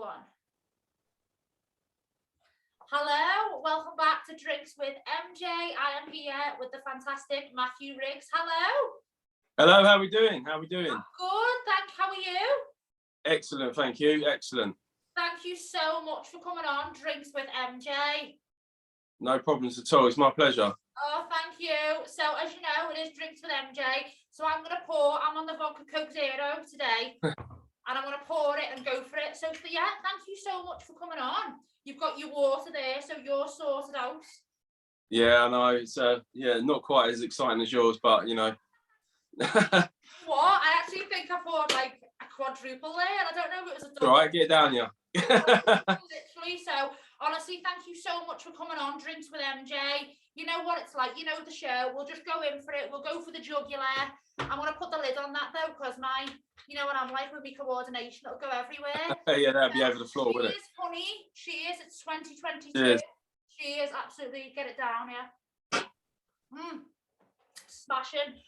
one. Hello, welcome back to Drinks with MJ. I am here with the fantastic Matthew Riggs. Hello. Hello, how are we doing? How are we doing? I'm good, how are you? Excellent, thank you. Excellent. Thank you so much for coming on Drinks with MJ. No problems at all. It's my pleasure. Oh, thank you. So, as you know, it is Drinks with MJ. So I'm on the vodka Coke Zero today. And I'm going to pour it and go for it. So, yeah, thank you so much for coming on. You've got your water there, so you're sorted out. Yeah, I know. It's not quite as exciting as yours, but you know. What? I actually think I poured like a quadruple there, and I don't know if it was a double. All right, get it down, yeah. Literally. So, honestly, thank you so much for coming on Drinks with MJ. You know what it's like. You know the show. We'll just go in for it. We'll go for the jugular. I'm going to put the lid on that, though, because you know what I'm like with my coordination. It'll go everywhere. Yeah, that'll be over the floor, wouldn't it? Cheers, honey. Cheers. It's 2022. Cheers. Cheers. Absolutely. Get it down, yeah. Smashing.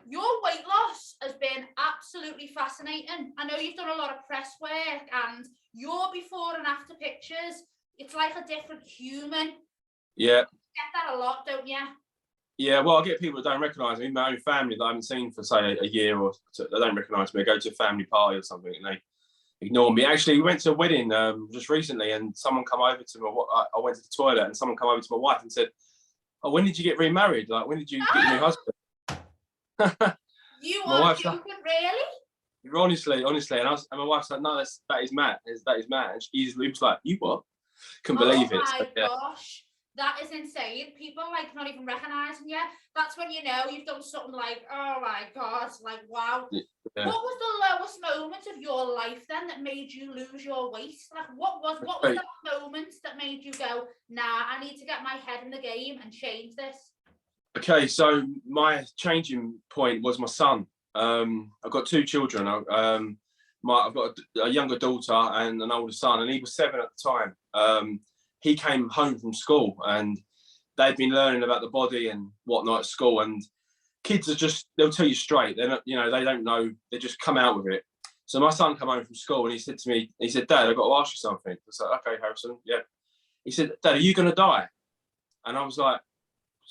Your weight loss has been absolutely fascinating. I know you've done a lot of press work, and your before and after pictures, it's like a different human. Yeah. You get that a lot, don't you? Yeah, well, I get people that don't recognise me. My own family that I haven't seen for, say, a year or so, they don't recognise me. I go to a family party or something and they ignore me. Actually, we went to a wedding just recently and someone come over to me. I went to the toilet and someone come over to my wife and said, "Oh, when did you get remarried? Like, when did you get your new husband?" You are joking, really? Honestly, and my wife's like, "No, that is Matt. That is Matt." And he was like, "You what?" Couldn't believe it. Oh my gosh, that is insane. People like not even recognizing you. That's when you know you've done something like, oh my god, like wow. Yeah. What was the lowest moment of your life then that made you lose your weight? Like what was that moment that made you go, nah, I need to get my head in the game and change this? Okay, so my changing point was my son. I've got two children. I've got a younger daughter and an older son, and he was 7 at the time. He came home from school, and they'd been learning about the body and whatnot at school. And kids are they'll tell you straight. They're not, they don't know. They just come out with it. So my son came home from school, and he said to me, "Dad, I've got to ask you something." I said, "Okay, Harrison, yeah." He said, "Dad, are you going to die?" And I was like,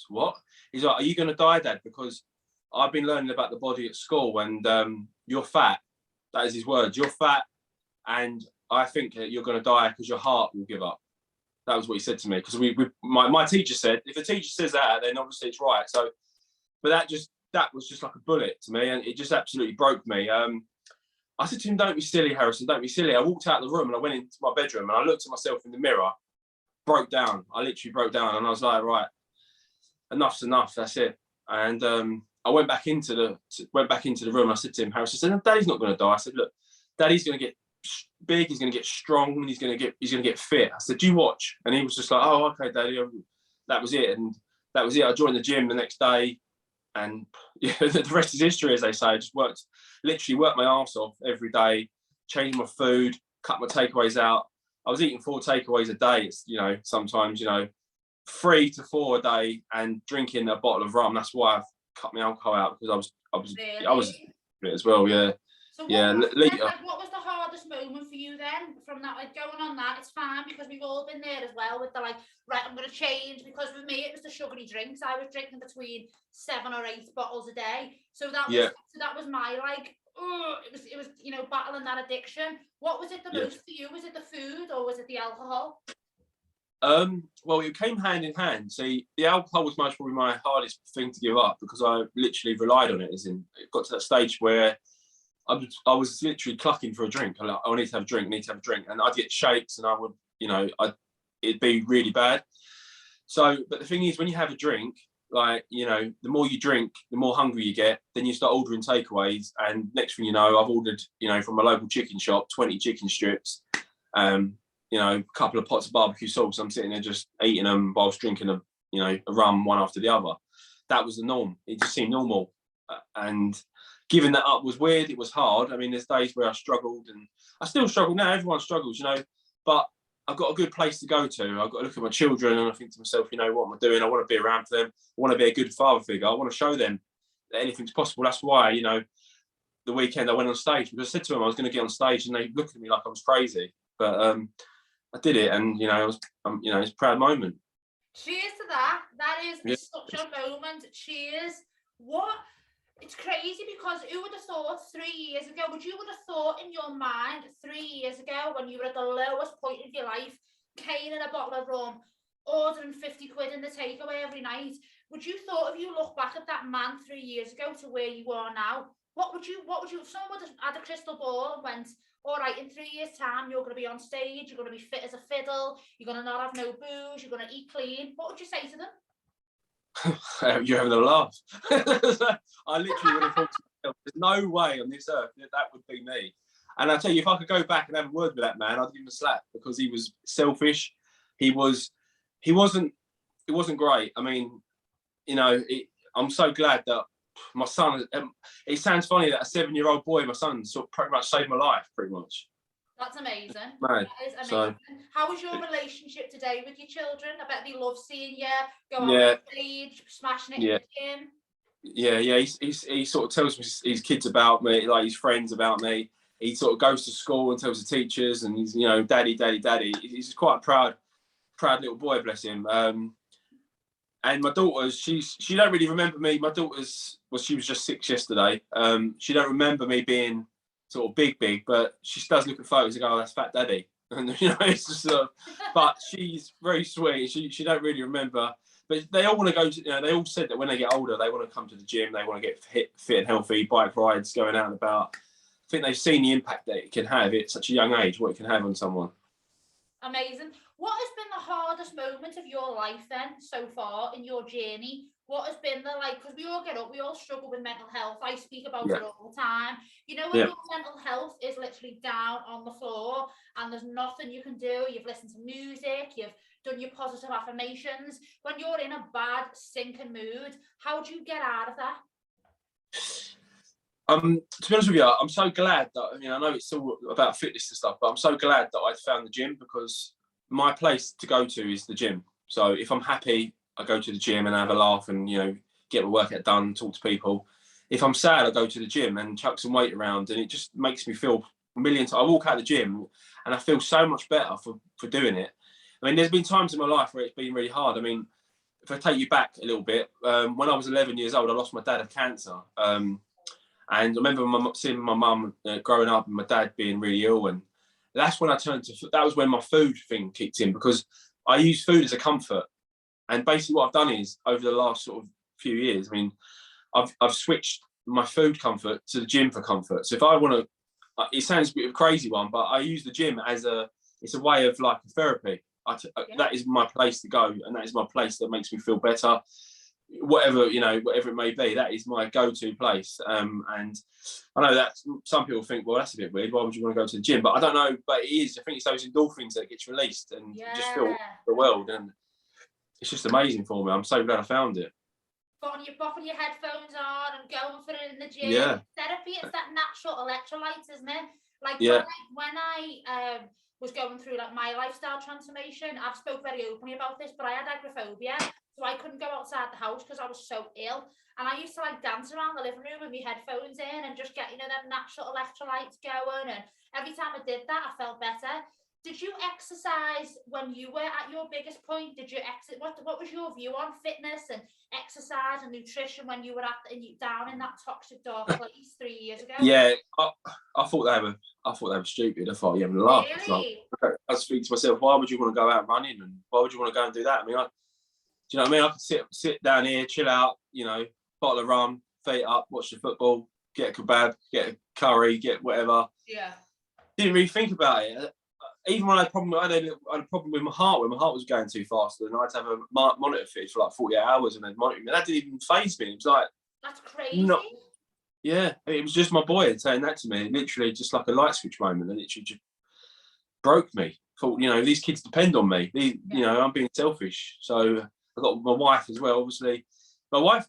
"What?" He's like, "Are you going to die, Dad? Because I've been learning about the body at school, and you're fat." That is his words. "You're fat, and I think that you're going to die because your heart will give up." That was what he said to me. Because my teacher said, if a teacher says that, then obviously it's right. So, but that was just like a bullet to me, and it just absolutely broke me. I said to him, "Don't be silly, Harrison. Don't be silly." I walked out of the room and I went into my bedroom and I looked at myself in the mirror, broke down. I literally broke down, and I was like, "Right, enough's enough. That's it." And I went back into the room. And I said to him, "Harrison," I said, "Daddy's not going to die." I said, "Look, Daddy's going to get big. He's going to get strong, and he's going to get fit." I said, "You watch." And he was just like, "Oh, okay, Daddy." That was it, and that was it. I joined the gym the next day, and yeah, the rest is history, as they say. I just literally worked my arse off every day, changed my food, cut my takeaways out. I was eating 4 takeaways a day. It's, sometimes 3 to 4 a day, and drinking a bottle of rum. That's why I've cut my alcohol out, because I was as well. Yeah. So what was the hardest moment for you then from that, like going on that? It's fine because we've all been there as well with the like, right, I'm going to change, because with me it was the sugary drinks. I was drinking between 7 or 8 bottles a day. So that was my like, it was battling that addiction. What was it the most for you? Was it the food or was it the alcohol? Well, it came hand in hand. See, the alcohol was most probably my hardest thing to give up, because I literally relied on it. It got to that stage where I was literally clucking for a drink. I need to have a drink, and I'd get shakes, and I would, it'd be really bad. So, but the thing is, when you have a drink, like, the more you drink, the more hungry you get. Then you start ordering takeaways, and next thing you know, I've ordered, from a local chicken shop, 20 chicken strips, a couple of pots of barbecue sauce. I'm sitting there just eating them whilst drinking a rum one after the other. That was the norm. It just seemed normal, and giving that up was weird. It was hard. I mean, there's days where I struggled, and I still struggle now. Everyone struggles, but I've got a good place to go to. I've got to look at my children and I think to myself, what am I doing? I want to be around for them. I want to be a good father figure. I want to show them that anything's possible. That's why, the weekend I went on stage, because I said to them I was going to get on stage, and they looked at me like I was crazy. but I did it, and you know, it's a proud moment. Cheers to that. That is Yeah. such a moment. Cheers. What? It's crazy because who would have thought 3 years ago, would you would have thought in your mind 3 years ago when you were at the lowest point of your life, caning a bottle of rum, ordering 50 quid in the takeaway every night, would you thought if you look back at that man 3 years ago to where you are now, what would you, if someone would have had a crystal ball and went, all right, in 3 years' time, you're going to be on stage, you're going to be fit as a fiddle, you're going to not have no booze, you're going to eat clean, what would you say to them? You're having a laugh. I literally would have thought to myself, there's no way on this earth that would be me. And I tell you, if I could go back and have a word with that man, I'd give him a slap, because he was selfish. He wasn't great. I mean, you know, I'm so glad that my son, it sounds funny that a 7-year-old boy, my son, sort of pretty much saved my life, pretty much. That's amazing. Man, that is amazing. So, how is your relationship today with your children? I bet they love seeing you go yeah, on stage, smashing it in the gym. Yeah. He sort of tells his kids about me, like his friends about me. He sort of goes to school and tells the teachers, and he's, you know, daddy. He's quite a proud little boy, bless him. And my daughters, she don't really remember me. My daughters, well, she was just 6 yesterday. She don't remember me being sort of big, but she does look at photos and go, oh, that's Fat Daddy. And you know, it's just but she's very sweet. She don't really remember. But they all want to go to, you know, they all said that when they get older, they want to come to the gym, they want to get fit and healthy, bike rides, going out and about. I think they've seen the impact that it can have at such a young age, what it can have on someone. Amazing. What has been the hardest moment of your life then, so far in your journey? What has been the, like, because we all get up, we all struggle with mental health. I speak about it all the time. You know, when your mental health is literally down on the floor and there's nothing you can do, you've listened to music, you've done your positive affirmations. When you're in a bad, sinking mood, how do you get out of that? To be honest with you, I'm so glad that, I mean, I know it's all about fitness and stuff, but I'm so glad that I found the gym, because my place to go to is the gym. So if I'm happy, I go to the gym and have a laugh and, you know, get my workout done, talk to people. If I'm sad, I go to the gym and chuck some weight around, and it just makes me feel millions. I walk out of the gym and I feel so much better for doing it. I mean, there's been times in my life where it's been really hard. I mean, if I take you back a little bit, when I was 11 years old, I lost my dad of cancer. And I remember seeing my mum growing up and my dad being really ill. And that's when that was when my food thing kicked in, because I use food as a comfort. And basically what I've done is, over the last sort of few years, I mean, I've switched my food comfort to the gym for comfort. So if I want to, it sounds a bit of a crazy one, but I use the gym it's a way of like therapy. That is my place to go, and that is my place that makes me feel better. Whatever it may be, that is my go-to place. And I know that some people think, well, that's a bit weird, why would you want to go to the gym? But I don't know, but it is. I think it's those endorphins that gets released, and you just feel the world, and it's just amazing for me. I'm so glad I found it. Popping your headphones on and going for it in the gym. Yeah. Therapy, it's that natural electrolytes, isn't it? Like when I was going through like my lifestyle transformation, I've spoke very openly about this, but I had agoraphobia, so I couldn't go outside the house because I was so ill. And I used to like dance around the living room with my headphones in and just get, you know, them natural electrolytes going. And every time I did that, I felt better. Did you exercise when you were at your biggest point? Did you what was your view on fitness and exercise and nutrition when you were down in that toxic dark place 3 years ago? Yeah, I thought they were stupid. I thought, yeah, I'm laugh. Really? Like, I was thinking to myself, why would you want to go out running, and why would you want to go and do that? I mean, do you know what I mean? I could sit down here, chill out, you know, bottle of rum, feet up, watch the football, get a kebab, get a curry, get whatever. Yeah. Didn't really think about it. Even when I had a problem with my heart, when my heart was going too fast, and I had to have a monitor fitted for like 48 hours, and then monitoring me. That didn't even faze me. It was like, that's crazy. Yeah, it was just my boy saying that to me. Literally, just like a light switch moment, and it just broke me. Thought, you know, these kids depend on me. You know, I'm being selfish. So I got my wife as well. Obviously, my wife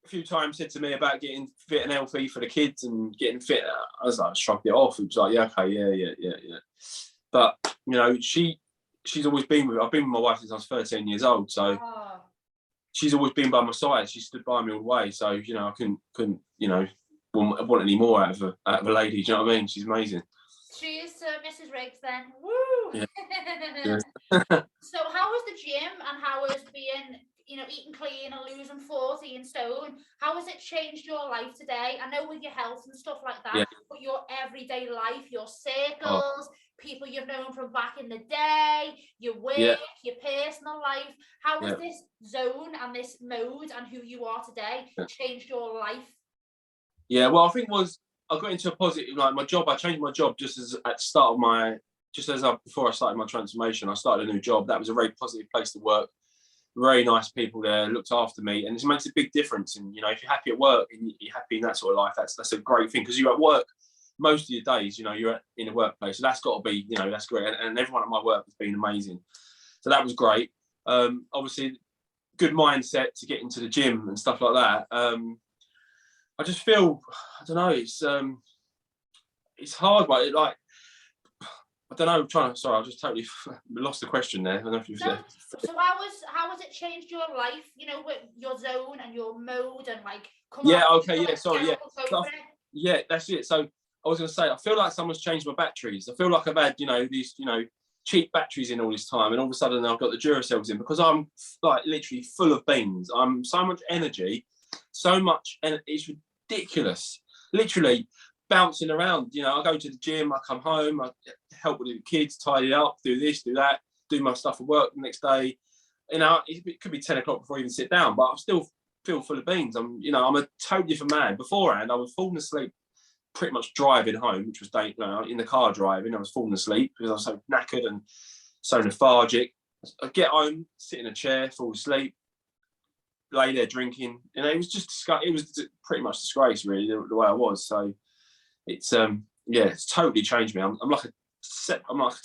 a few times said to me about getting fit and healthy for the kids and getting fit. I was like, I shrugged it off. It was like, yeah, okay, yeah. But you know, she's always been with. I've been with my wife since I was 13 years old. So she's always been by my side. She stood by me all the way. So you know, I couldn't you know, want any more out of a lady. Do you know what I mean? She's amazing. Cheers to to Mrs. Riggs then. Woo! Yeah. So how was the gym and how was being, eating clean and losing 14 stone? How has it changed your life today? I know with your health and stuff like that, Yeah. but your everyday life, your Oh, circles, people you've known from back in the day, your work, yeah. your personal life. How has Yeah. this zone and this mode and who you are today Yeah. changed your life? Yeah, well, I think I got into a positive, like my job. I changed my job just as at the start of before I started my transformation. I started a new job. That was a very positive place to work. Very nice people there, looked after me, and it makes a big difference. And if you're happy at work and you're happy in that sort of life, that's a great thing, because you're at work most of your days. You're in a workplace, so that's got to be, that's great. And everyone at my work has been amazing, so that was great. Obviously, good mindset to get into the gym and stuff like that. I just feel, I don't know, it's hard, but I don't know. Sorry, I just totally lost the question there. I don't know if you've So how has it changed your life? With your zone and your mode and coming Yeah. off Okay. Yeah. Sorry. Yeah. Yeah. That's it. So I was going to say, I feel like someone's changed my batteries. I feel like I've had, these, cheap batteries in all this time, and all of a sudden I've got the Duracells in, because I'm like literally full of beans. I'm so much energy, and it's ridiculous. Literally bouncing around. I go to the gym, I come home, I help with the kids, tidy up, do this, do that, do my stuff at work the next day. It could be 10 o'clock before I even sit down, but I still feel full of beans. I'm a totally different man. Beforehand, I was falling asleep pretty much driving home, which was in the car driving. I was falling asleep because I was so knackered and so lethargic. I get home, sit in a chair, fall asleep, lay there drinking. It was just it was pretty much disgrace, really, the way I was. So it's it's totally changed me. I'm like a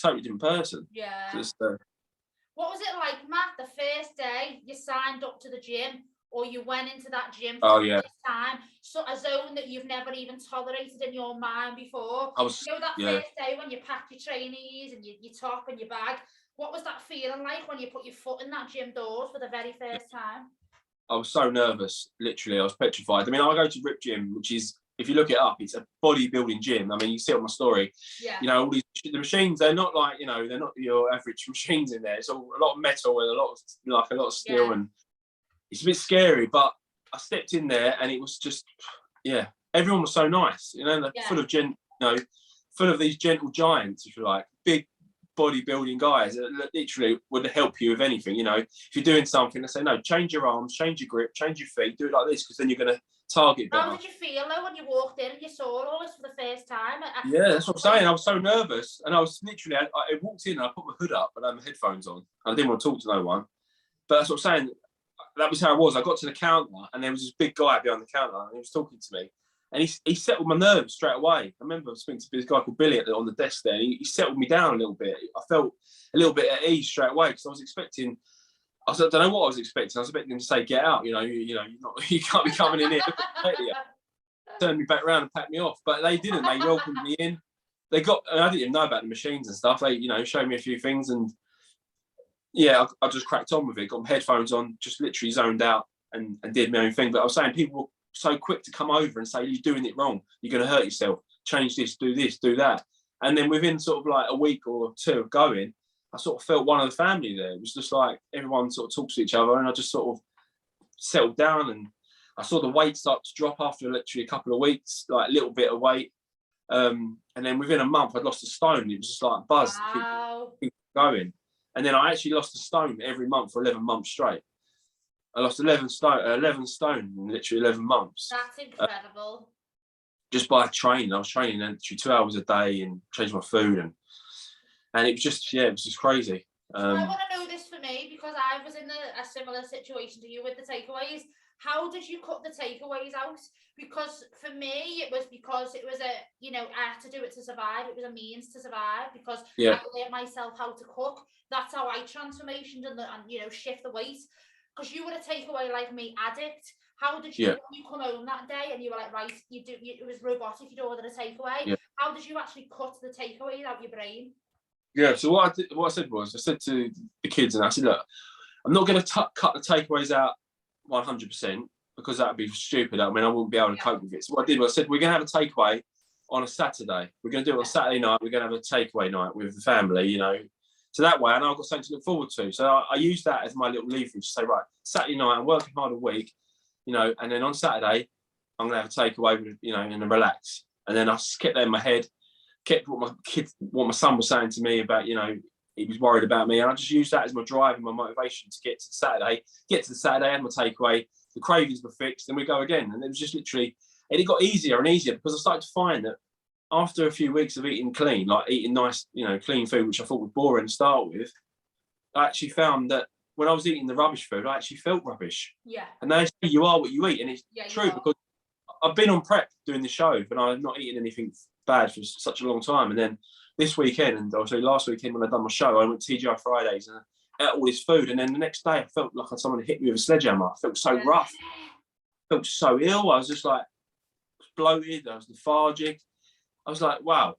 totally different person. Yeah. Just, what was it like, Matt, the first day you signed up to the gym, or you went into that gym for oh the yeah, first time, so a zone that you've never even tolerated in your mind before? I was that yeah. first day when you packed your trainees and your top and your bag, what was that feeling like when you put your foot in that gym doors for the very first time? I was so nervous. Literally, I was petrified. I mean, I go to Rip Gym, which is, if you look it up, it's a bodybuilding gym. I mean, you see it on my story. Yeah. All the machines, they're not like, they're not your average machines in there. It's all a lot of metal and a lot of steel, and it's a bit scary. But I stepped in there, and it was just, everyone was so nice. Full of full of these gentle giants, if you like, big bodybuilding guys that literally would help you with anything. If you're doing something, they say, no, change your arms, change your grip, change your feet, do it like this, because then you're going to target better. How did you feel though when you walked in and you saw all this for the first time? Yeah, that's what I'm saying. I was so nervous, and I was literally, I walked in and I put my hood up and I had my headphones on. I didn't want to talk to no one, but that's what I'm saying. That was how it was. I got to the counter, and there was this big guy behind the counter, and he was talking to me, and he settled my nerves straight away. I remember speaking to this guy called Billy on the desk there, and he settled me down a little bit. I felt a little bit at ease straight away, because I was expecting, I don't know what I was expecting. I was expecting him to say, "Get out," you can't be coming in here. Turned me back around and packed me off, but they didn't. They welcomed me in. I didn't even know about the machines and stuff. They, showed me a few things, and I just cracked on with it. Got my headphones on, just literally zoned out and did my own thing. But I was saying, people were so quick to come over and say, "You're doing it wrong. You're going to hurt yourself. Change this, do that." And then within sort of like a week or two of going, I sort of felt one of the family there. It was just like everyone sort of talks to each other, and I just sort of settled down, and I saw the weight start to drop after literally a couple of weeks, like a little bit of weight. And then within a month, I'd lost a stone. It was just like buzz. Wow. Keep going. And then I actually lost a stone every month for 11 months straight. I lost 11 stone in literally 11 months. That's incredible. Just by training. I was training literally 2 hours a day and changed my food. And it was just, it was just crazy. I want to know this for me, because I was in a similar situation to you with the takeaways. How did you cut the takeaways out? Because for me, it was I had to do it to survive. It was a means to survive, because I learned myself how to cook. That's how I transformationed and shift the weight. Because you were a takeaway like me addict. How did you, when you come home that day and you were like, right, it was robotic, you'd order a takeaway. Yeah. How did you actually cut the takeaways out of your brain? Yeah, so what I said to the kids, and I said, look, I'm not going to cut the takeaways out 100%, because that would be stupid. I mean, I wouldn't be able to cope with it. So what I did was I said, we're going to have a takeaway on a Saturday. We're going to do it on Saturday night. We're going to have a takeaway night with the family, you know. So that way, and I've got something to look forward to. So I use that as my little leverage to say, right, Saturday night, I'm working hard a week, you know, and then on Saturday, I'm going to have a takeaway, you know, and relax. And then I kept that in my head, kept what my son was saying to me about, you know, he was worried about me. And I just used that as my drive and my motivation to get to the Saturday, have my takeaway, the cravings were fixed, and we go again. And it was just literally, and it got easier and easier because I started to find that after a few weeks of eating clean, like eating nice, you know, clean food, which I thought was boring to start with, I actually found that when I was eating the rubbish food, I actually felt rubbish. Yeah. And they say you are what you eat. And it's true because I've been on prep doing the show, but I've not eaten anything bad for such a long time. And then this weekend, and also last weekend when I done my show, I went to TGI Fridays and I ate all this food. And then the next day I felt like someone hit me with a sledgehammer. I felt so rough. I felt so ill. I was just like bloated. I was lethargic. I was like, wow.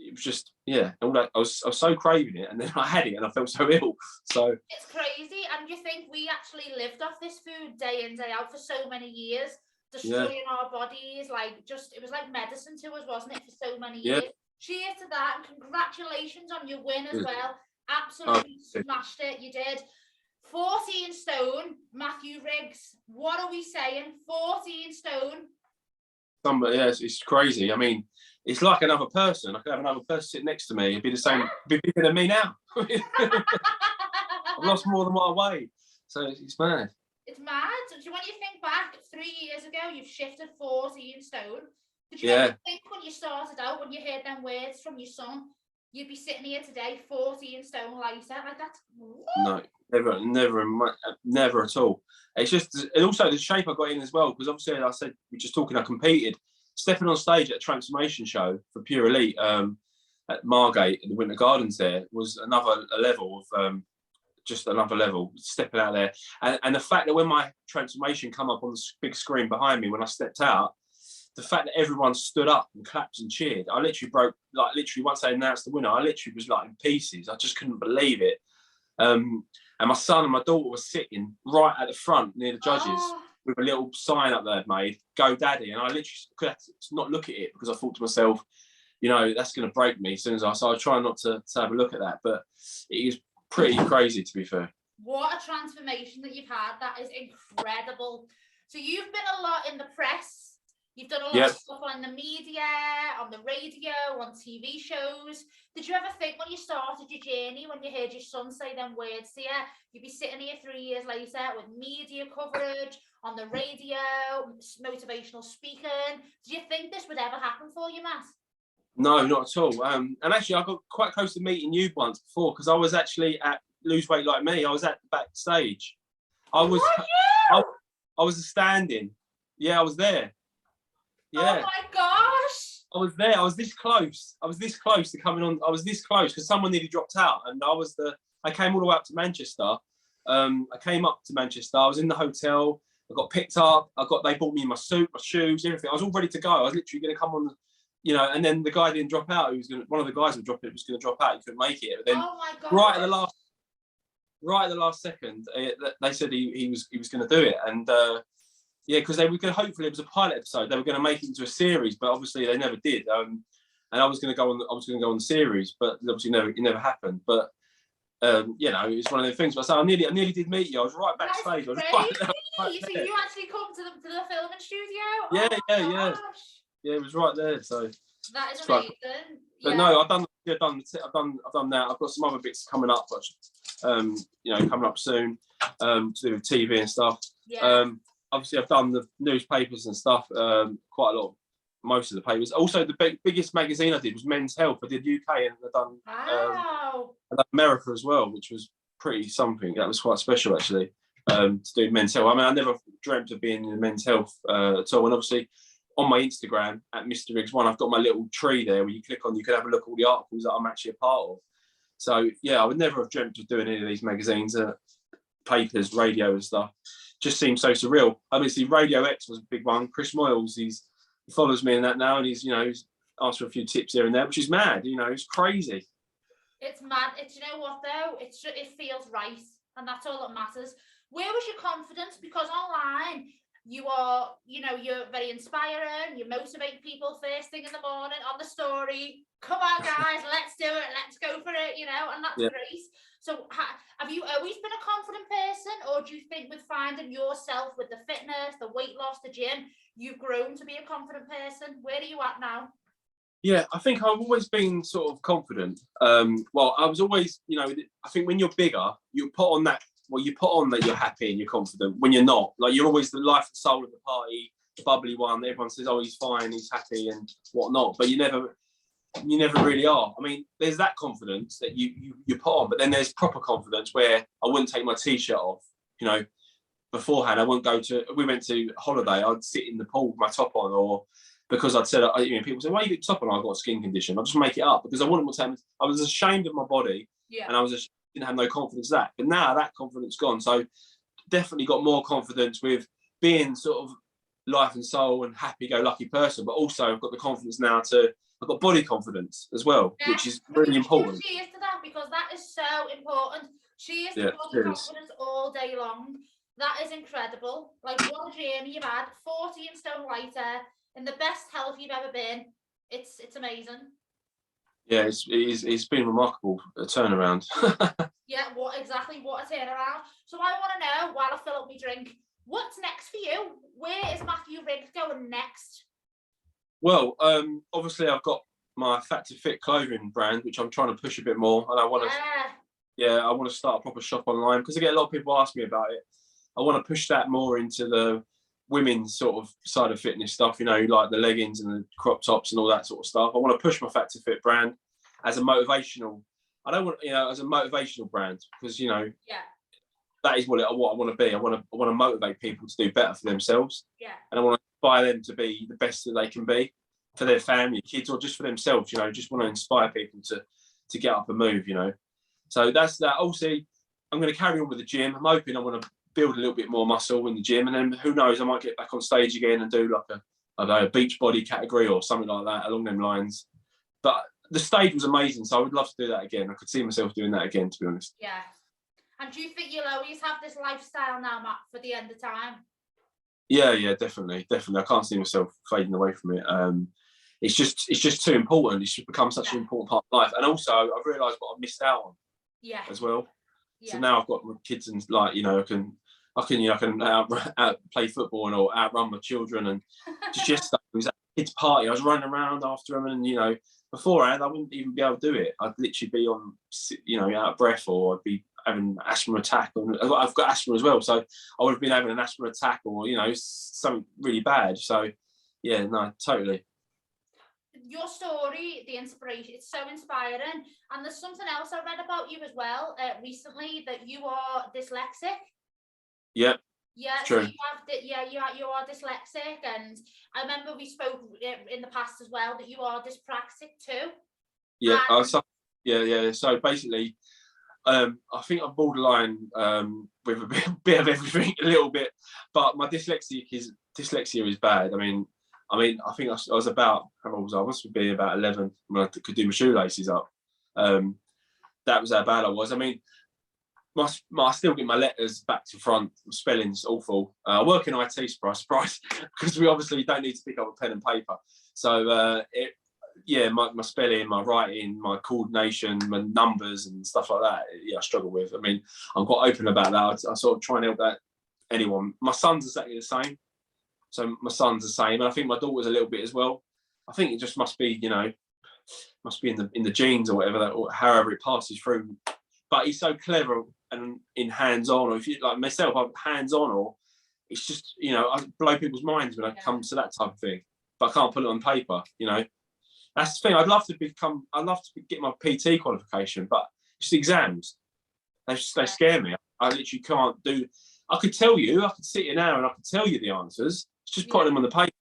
It was just, yeah, all that. I was so craving it, and then I had it, and I felt so ill. So it's crazy, and you think we actually lived off this food day in, day out for so many years, destroying our bodies. Like, just it was like medicine to us, wasn't it, for so many years? Cheers to that, and congratulations on your win as well. Absolutely smashed it. You did. 14 stone, Matthew Riggs. What are we saying? 14 stone. Somebody, it's crazy. I mean, it's like another person. I could have another person sitting next to me. It'd be the same, be bigger than me now. I've lost more than what I weigh. So it's mad. It's mad. When you think back 3 years ago, you've shifted 14 stone. Did you ever think when you started out, when you heard them words from your son, you'd be sitting here today 14 stone later? Like that? No, never at all. It's just, and also the shape I got in as well, because obviously, like I said, we're just talking, I competed. Stepping on stage at a transformation show for Pure Elite at Margate in the Winter Gardens there was another level of just another level, stepping out there. And the fact that when my transformation come up on the big screen behind me when I stepped out, the fact that everyone stood up and clapped and cheered, I literally broke, like literally once they announced the winner, I literally was like in pieces. I just couldn't believe it. And my son and my daughter were sitting right at the front near the judges with a little sign up they'd made, "Go Daddy." And I literally could have to not look at it because I thought to myself, you know, that's going to break me as soon as so I try not to have a look at that. But it is pretty crazy, to be fair. What a transformation that you've had. That is incredible. So you've been a lot in the press. You've done a lot of stuff on the media, on the radio, on TV shows. Did you ever think when you started your journey, when you heard your son say them words to you, you'd be sitting here 3 years later with media coverage, on the radio, motivational speaking? Did you think this would ever happen for you, Matt? No, not at all. And actually, I got quite close to meeting you once before because I was actually at Lose Weight Like Me. I was at the backstage. I was a stand-in. Yeah, I was there. Yeah. Oh my gosh! I was there. I was this close. I was this close to coming on. I was this close because someone nearly dropped out, and I came all the way up to Manchester. I came up to Manchester. I was in the hotel. I got picked up. They bought me my suit, my shoes, everything. I was all ready to go. I was literally going to come on, you know. And then the guy didn't drop out. One of the guys who dropped it was going to drop out. He couldn't make it. But then, oh my God. right at the last second, they said he was going to do it, and. Yeah, because they were going to, hopefully it was a pilot episode. They were going to make it into a series, but obviously they never did. And I was going to go on. The series, but obviously it never happened. But you know, it's one of the things. But so I nearly did meet you. I was right backstage. I was right so you actually come to the filming studio? Yeah, yeah. Yeah, it was right there. So that is amazing. But no, I've done that. I've got some other bits coming up, which you know, coming up soon to do with TV and stuff. Yeah. Obviously, I've done the newspapers and stuff, quite a lot, most of the papers. Also, the biggest magazine I did was Men's Health. I did UK and I've done, I've done America as well, which was pretty something. That was quite special, actually, to do Men's Health. I mean, I never dreamt of being in Men's Health at all. And obviously, on my Instagram, at Mr. Riggs1, I've got my little tree there where you click on, you can have a look at all the articles that I'm actually a part of. So, yeah, I would never have dreamt of doing any of these magazines, papers, radio and stuff. Just seems so surreal. Obviously, Radio X was a big one. Chris Moyles, he follows me in that now, and he's asked for a few tips here and there, which is mad. It's crazy. It's mad. You know what though? It feels right, and that's all that matters. Where was your confidence? Because online, You are, you're very inspiring. You motivate people first thing in the morning on the story. Come on, guys, let's do it. Let's go for it, and that's great. So have you always been a confident person, or do you think with finding yourself with the fitness, the weight loss, the gym, you've grown to be a confident person? Where are you at now? Yeah, I think I've always been sort of confident. Well, I was always, I think when you're bigger, you put on that you're happy and you're confident. When you're not, like, you're always the life and soul of the party, the bubbly one. Everyone says, oh, he's fine, he's happy and whatnot, but you never really are. I mean, there's that confidence that you put on, but then there's proper confidence where I wouldn't take my t-shirt off, beforehand. I wouldn't we went to holiday, I'd sit in the pool with my top on, or because I'd said, people say, why you got top on? I've got a skin condition. I'll just make it up because I wouldn't want to. I was ashamed of my body, and I didn't have no confidence in that. But now that confidence gone, so definitely got more confidence with being sort of life and soul and happy-go-lucky person. But also I've got the confidence now I've got body confidence as well, which is really important. Cheers to that, because that is so important. Cheers to body confidence all day long. That is incredible. Like, what a journey you've had. 14 stone lighter, in the best health you've ever been. It's amazing. Yeah, it's been remarkable, a turnaround. Yeah, what a turnaround. So I want to know, while I fill up my drink, what's next for you? Where is Matthew Riggs going next? Well, obviously I've got my Fat to Fit clothing brand, which I'm trying to push a bit more, and I want to start a proper shop online, because I get a lot of people ask me about it. I want to push that more into the women's sort of side of fitness stuff, like the leggings and the crop tops and all that sort of stuff. I want to push my Fat to Fit brand as a motivational. I don't want, as a motivational brand, because that is what I want to be. I want to motivate people to do better for themselves. Yeah. And I want to inspire them to be the best that they can be for their family, kids, or just for themselves. Just want to inspire people to get up and move. So that's that. Also, I'm going to carry on with the gym. I'm hoping I want to build a little bit more muscle in the gym, and then who knows, I might get back on stage again and do like a beach body category or something like that along them lines. But the stage was amazing, so I would love to do that again. I could see myself doing that again, to be honest. Yeah. And do you think you'll always have this lifestyle now, Matt, for the end of time? Yeah, definitely. I can't see myself fading away from it. It's just too important. It's just become such an important part of life, and also I've realised what I've missed out on. Yeah. As well. Yeah. So now I've got my kids, and I can out play football or outrun my children, and just yesterday it was at a kids' party. I was running around after them, and beforehand I wouldn't even be able to do it. I'd literally be on, out of breath, or I'd be having asthma attack. I've got asthma as well, so I would have been having an asthma attack, or something really bad. So yeah, no, totally. Your story, the inspiration, it's so inspiring. And there's something else I read about you as well recently, that you are dyslexic. Yep. Yeah, true. So you are dyslexic, and I remember we spoke in the past as well that you are dyspraxic too. Yeah, So basically, I think I'm borderline with a bit of everything, a little bit, but my dyslexia is bad. I mean, I think I was about, how old was I? I must be about 11 when I could do my shoelaces up. That was how bad I was. I mean, I still get my letters back to front. Spelling's awful. I work in IT, surprise, because we obviously don't need to pick up a pen and paper. So my spelling, my writing, my coordination, my numbers and stuff like that, I struggle with. I mean, I'm quite open about that. I sort of try and help that anyone. My son's exactly the same. So my son's the same, and I think my daughter's a little bit as well. I think it just must be, in the genes or whatever, or however it passes through. But he's so clever and in hands-on, or if you like myself, I'm hands-on, or it's just, I blow people's minds when it comes to that type of thing. But I can't put it on paper, That's the thing. I'd love to get my PT qualification, but it's exams. They scare me. I literally can't do. I could tell you. I could sit here now and I could tell you the answers. It's just putting them on the paper.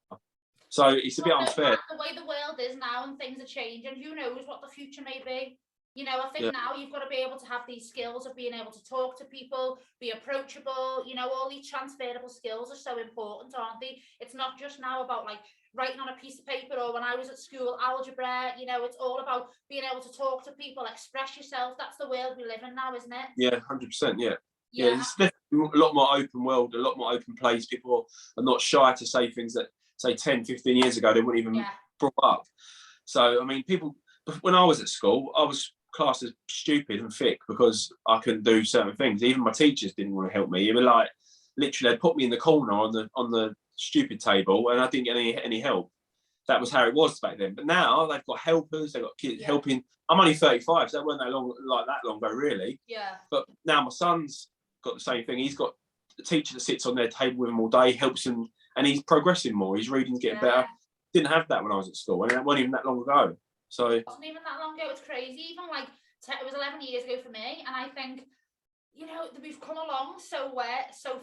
So it's a bit unfair. The way the world is now, and things are changing, who knows what the future may be. I think now you've got to be able to have these skills of being able to talk to people, be approachable. All these transferable skills are so important, aren't they? It's not just now about like writing on a piece of paper, or when I was at school, algebra. It's all about being able to talk to people, express yourself. That's the world we live in now, isn't it? Yeah, 100%. Yeah. Yeah, it's definitely a lot more open world, a lot more open place. People are not shy to say things that, say, 10, 15 years ago, they wouldn't even brought up. So, I mean, people, when I was at school, I was classed as stupid and thick because I couldn't do certain things. Even my teachers didn't want to help me. They were like, literally, they'd put me in the corner on the stupid table, and I didn't get any help. That was how it was back then. But now they've got helpers, they've got kids helping. I'm only 35, so that wasn't that long ago, really. Yeah. But now my son's got the same thing. He's got a teacher that sits on their table with him all day, helps him, and he's progressing more. His reading's getting better. Didn't have that when I was at school, and it wasn't even that long ago. So it wasn't even that long ago. It's crazy. Even like it was 11 years ago for me, and I think, you know, we've come along so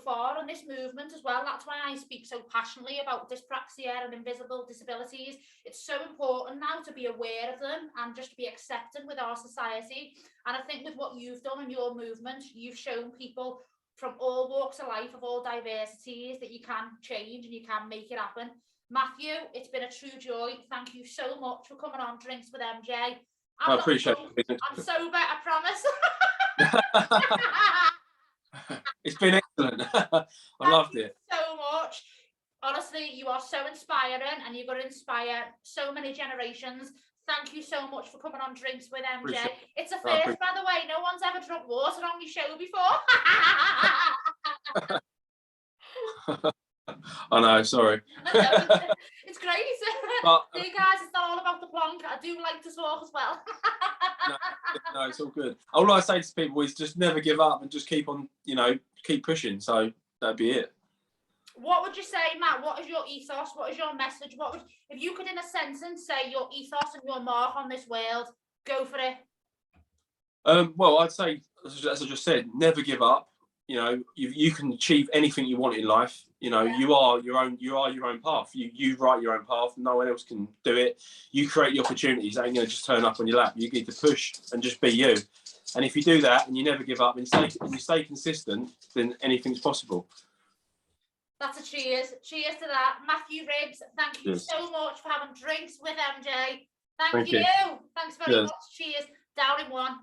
far on this movement as well. That's why I speak so passionately about dyspraxia and invisible disabilities. It's so important now to be aware of them and just to be accepted with our society. And I think with what you've done in your movement, you've shown people from all walks of life, of all diversities, that you can change and you can make it happen. Matthew, it's been a true joy. Thank you so much for coming on Drinks with MJ. I appreciate it. I'm sober, I promise. It's been excellent. I loved it so much. Honestly, you are so inspiring, and you're going to inspire so many generations. Thank you so much for coming on Drinks with MJ. It's a first, by the way. No one's ever drunk water on your show before. I know, sorry. It's great. But, hey guys, it's not all about the plonk. I do like to talk as well. No, it's all good. All I say to people is just never give up and just keep on, keep pushing. So that'd be it. What would you say, Matt? What is your ethos? What is your message? If you could, in a sentence, say your ethos and your mark on this world, go for it. Well, I'd say, as I just said, never give up. You can achieve anything you want in life. You are your own path. You write your own path. No one else can do it. You create the opportunities. They ain't going to just turn up on your lap. You need to push and just be you. And if you do that and you never give up and you stay consistent, then anything's possible. That's a cheers. Cheers to that. Matthew Riggs, thank you so much for having Drinks with MJ. Thank you. Thanks very much. Cheers. Down in one.